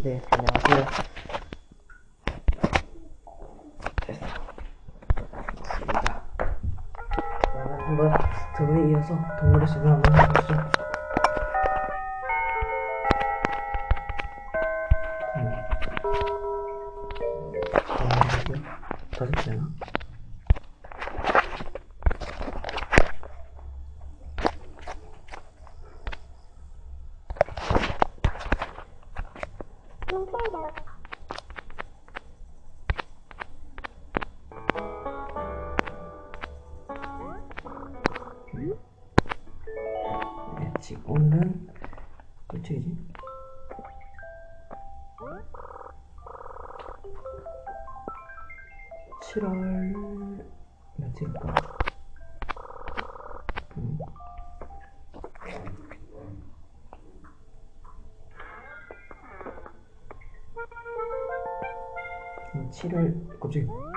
네, 안녕하세요. 됐어. 됐습니다. 그러면 한번 저번에 이어서 동물의 숲을 한번 해보시죠. 다섯 개나? 네, 지금 오늘은 몇 책이지? 7월 며칠일까? 7월 갑자기 뭐야?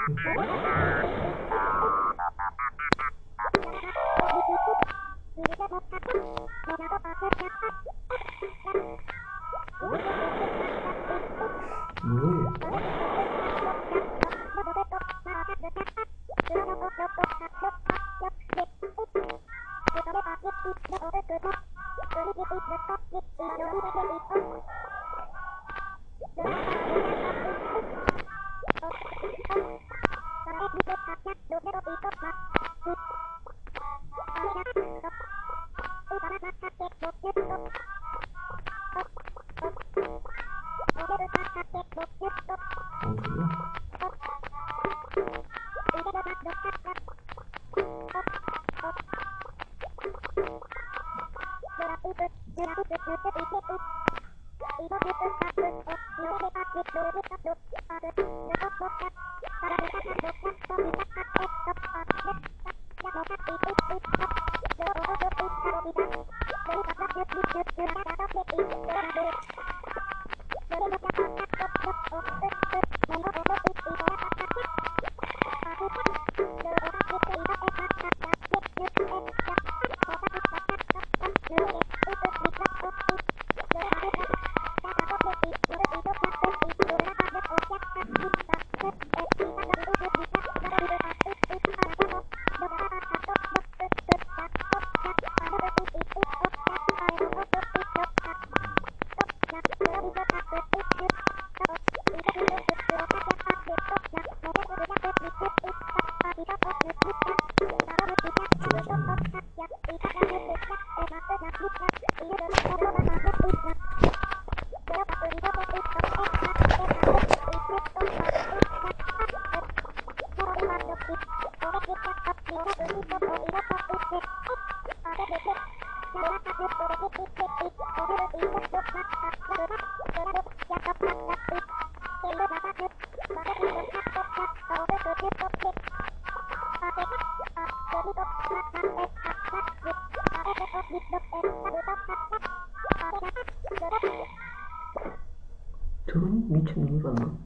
저건 미친놈이 봤나?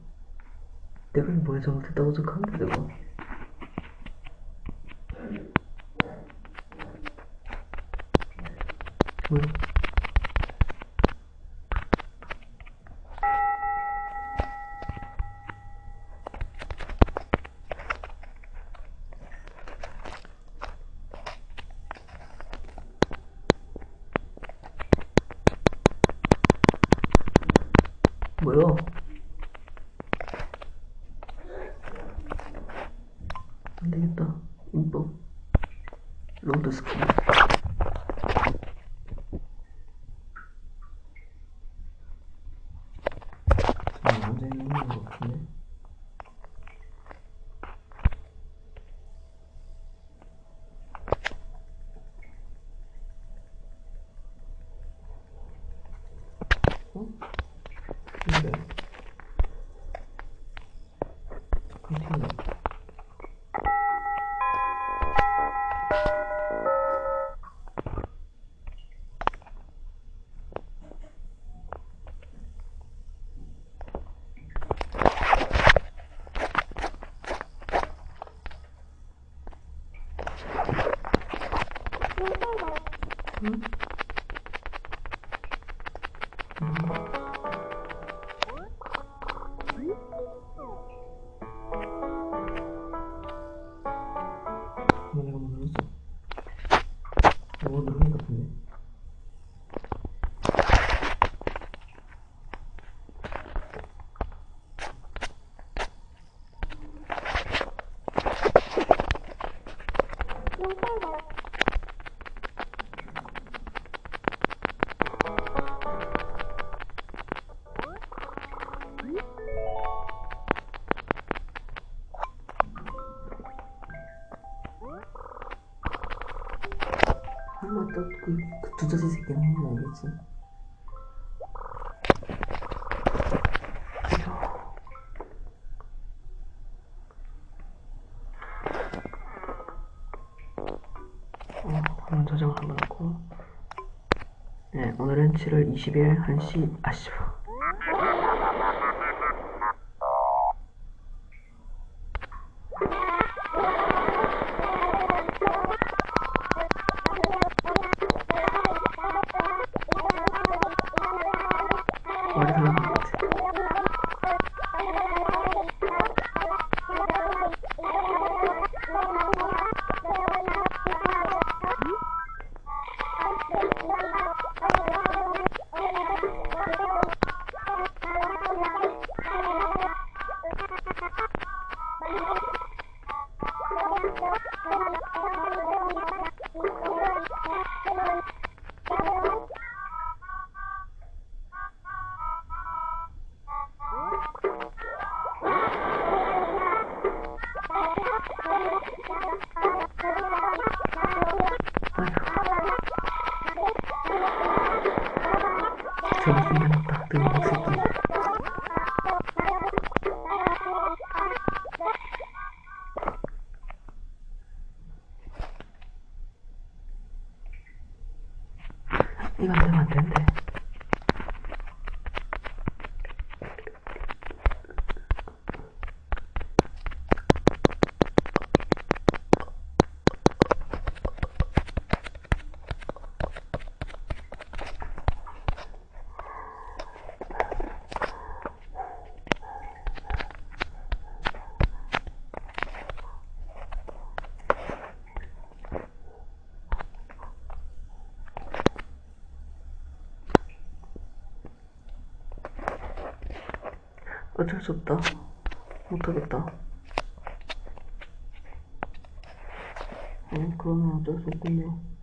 내가 뭐에 잘못했다고 생각하는데 내가 뭐야? 뭐야? 안되겠다. 인법 로드 스킨. 완전히 있는 것 같은데? 어? 근데 컨티뉴. 응? 또 그 두더지 새끼는 해야겠지. 한번 저장을 한번 하고. 네, 오늘은 7월 20일 1시 아쉬워. 말이 달라는 것 같아. 저거 생겨났다. 뜨거운 새끼. 이거 안 되면 안 된대. 어쩔 수 없다. 못하겠다. 그러면 어쩔 수 없군요.